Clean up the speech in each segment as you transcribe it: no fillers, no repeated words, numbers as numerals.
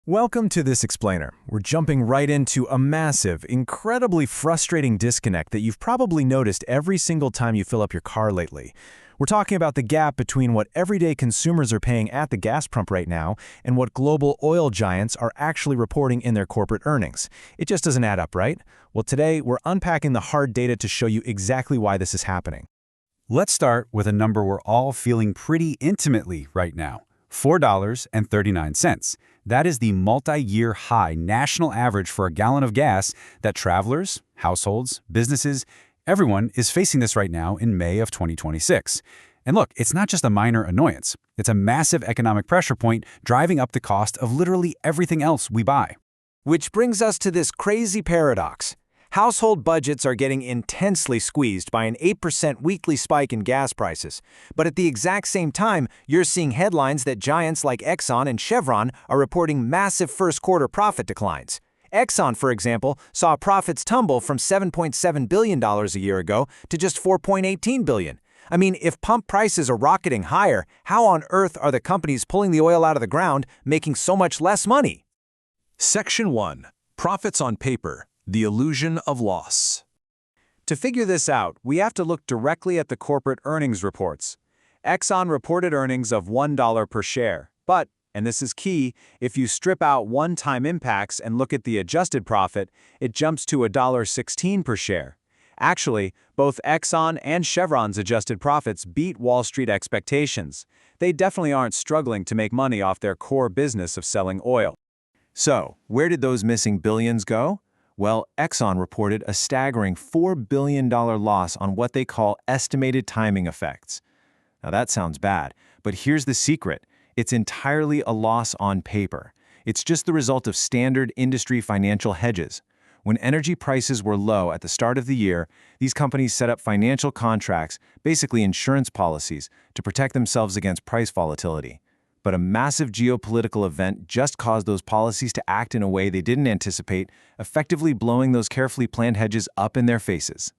Welcome to this explainer. We're jumping right into a massive, incredibly frustrating disconnect that you've probably noticed every single time you fill up your car lately. We're talking about the gap between what everyday consumers are paying at the gas pump right now and what global oil giants are actually reporting in their corporate earnings. It just doesn't add up, right? Well, today we're unpacking the hard data to show you exactly why this is happening. Let's start with a number we're all feeling pretty intimately right now, $4.39. That is the multi-year high national average for a gallon of gas that travelers, households, businesses, everyone is facing this right now in May of 2026. And look, it's not just a minor annoyance. It's a massive economic pressure point driving up the cost of literally everything else we buy. Which brings us to this crazy paradox. Household budgets are getting intensely squeezed by an 8% weekly spike in gas prices. But at the exact same time, you're seeing headlines that giants like Exxon and Chevron are reporting massive first-quarter profit declines. Exxon, for example, saw profits tumble from $7.7 billion a year ago to just $4.18 billion. I mean, if pump prices are rocketing higher, how on earth are the companies pulling the oil out of the ground making so much less money? Section 1. Profits on paper. The illusion of loss. To figure this out, we have to look directly at the corporate earnings reports. Exxon reported earnings of $1 per share, but, and this is key, if you strip out one-time impacts and look at the adjusted profit, it jumps to $1.16 per share. Actually, both Exxon and Chevron's adjusted profits beat Wall Street expectations. They definitely aren't struggling to make money off their core business of selling oil. So, where did those missing billions go? Well, Exxon reported a staggering $4 billion loss on what they call estimated timing effects. Now that sounds bad, but here's the secret. It's entirely a loss on paper. It's just the result of standard industry financial hedges. When energy prices were low at the start of the year, these companies set up financial contracts, basically insurance policies, to protect themselves against price volatility. But a massive geopolitical event just caused those policies to act in a way they didn't anticipate, effectively blowing those carefully planned hedges up in their faces.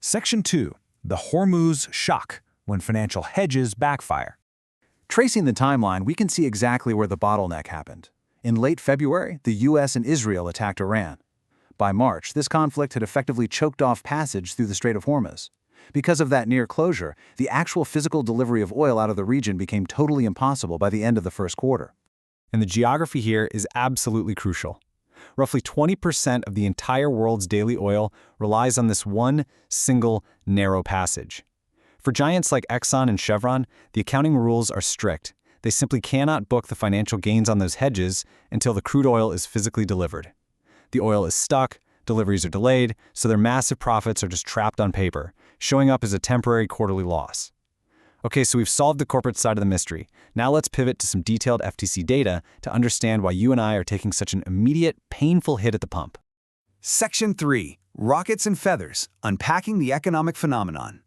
Section 2. The Hormuz shock, when financial hedges backfire. Tracing the timeline, we can see exactly where the bottleneck happened. In late February, the U.S. and Israel attacked Iran. By March, this conflict had effectively choked off passage through the Strait of Hormuz. Because of that near closure, the actual physical delivery of oil out of the region became totally impossible by the end of the first quarter. And the geography here is absolutely crucial. Roughly 20% of the entire world's daily oil relies on this one single narrow passage. For giants like Exxon and Chevron, the accounting rules are strict. They simply cannot book the financial gains on those hedges until the crude oil is physically delivered. The oil is stuck, deliveries are delayed, so their massive profits are just trapped on paper, showing up as a temporary quarterly loss. Okay, so we've solved the corporate side of the mystery. Now let's pivot to some detailed FTC data to understand why you and I are taking such an immediate, painful hit at the pump. Section 3. Rockets and Feathers. Unpacking the Economic Phenomenon.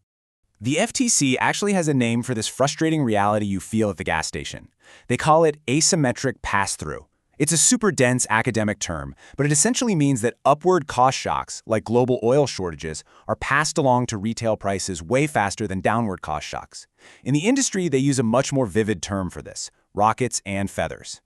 The FTC actually has a name for this frustrating reality you feel at the gas station. They call it asymmetric pass-through. It's a super dense academic term, but it essentially means that upward cost shocks, like global oil shortages, are passed along to retail prices way faster than downward cost shocks. In the industry, they use a much more vivid term for this: rockets and feathers.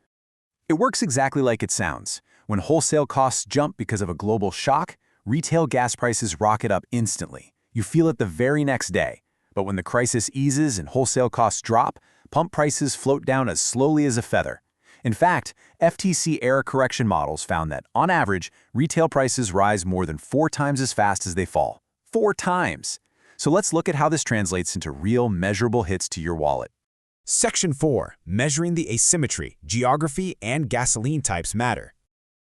It works exactly like it sounds. When wholesale costs jump because of a global shock, retail gas prices rocket up instantly. You feel it the very next day. But when the crisis eases and wholesale costs drop, pump prices float down as slowly as a feather. In fact, FTC error correction models found that, on average, retail prices rise more than 4 times as fast as they fall. 4 times! So let's look at how this translates into real, measurable hits to your wallet. Section 4. Measuring the asymmetry. Geography and gasoline types matter.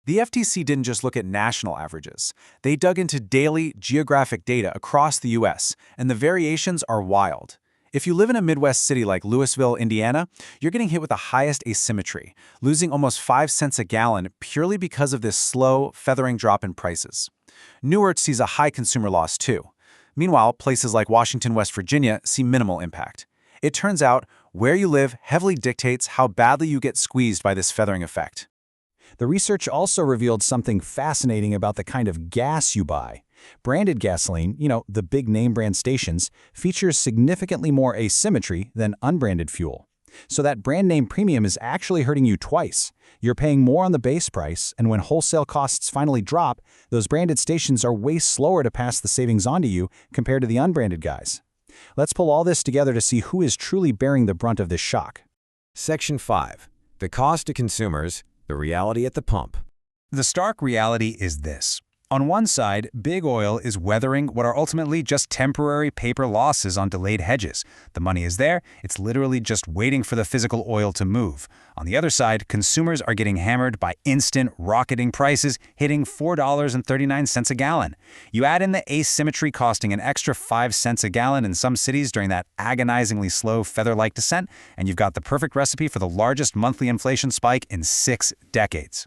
The FTC didn't just look at national averages. They dug into daily geographic data across the U.S., and the variations are wild. If you live in a Midwest city like Louisville, Indiana, you're getting hit with the highest asymmetry, losing almost 5 cents a gallon purely because of this slow, feathering drop in prices. Newark sees a high consumer loss too. Meanwhile, places like Washington, West Virginia see minimal impact. It turns out, where you live heavily dictates how badly you get squeezed by this feathering effect. The research also revealed something fascinating about the kind of gas you buy. Branded gasoline, the big name brand stations, features significantly more asymmetry than unbranded fuel. So that brand name premium is actually hurting you twice. You're paying more on the base price, and when wholesale costs finally drop, those branded stations are way slower to pass the savings on to you compared to the unbranded guys. Let's pull all this together to see who is truly bearing the brunt of this shock. Section 5. The cost to consumers, the reality at the pump. The stark reality is this. On one side, big oil is weathering what are ultimately just temporary paper losses on delayed hedges. The money is there, it's literally just waiting for the physical oil to move. On the other side, consumers are getting hammered by instant, rocketing prices hitting $4.39 a gallon. You add in the asymmetry costing an extra 5 cents a gallon in some cities during that agonizingly slow feather-like descent, and you've got the perfect recipe for the largest monthly inflation spike in 6 decades.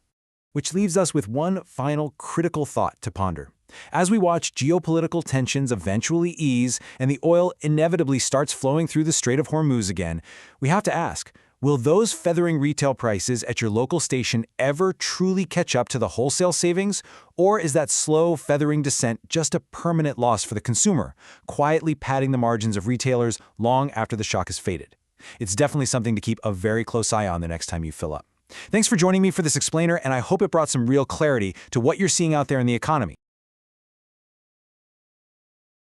Which leaves us with one final critical thought to ponder. As we watch geopolitical tensions eventually ease and the oil inevitably starts flowing through the Strait of Hormuz again, we have to ask, will those feathering retail prices at your local station ever truly catch up to the wholesale savings? Or is that slow feathering descent just a permanent loss for the consumer, quietly padding the margins of retailers long after the shock has faded? It's definitely something to keep a very close eye on the next time you fill up. Thanks for joining me for this explainer, and I hope it brought some real clarity to what you're seeing out there in the economy.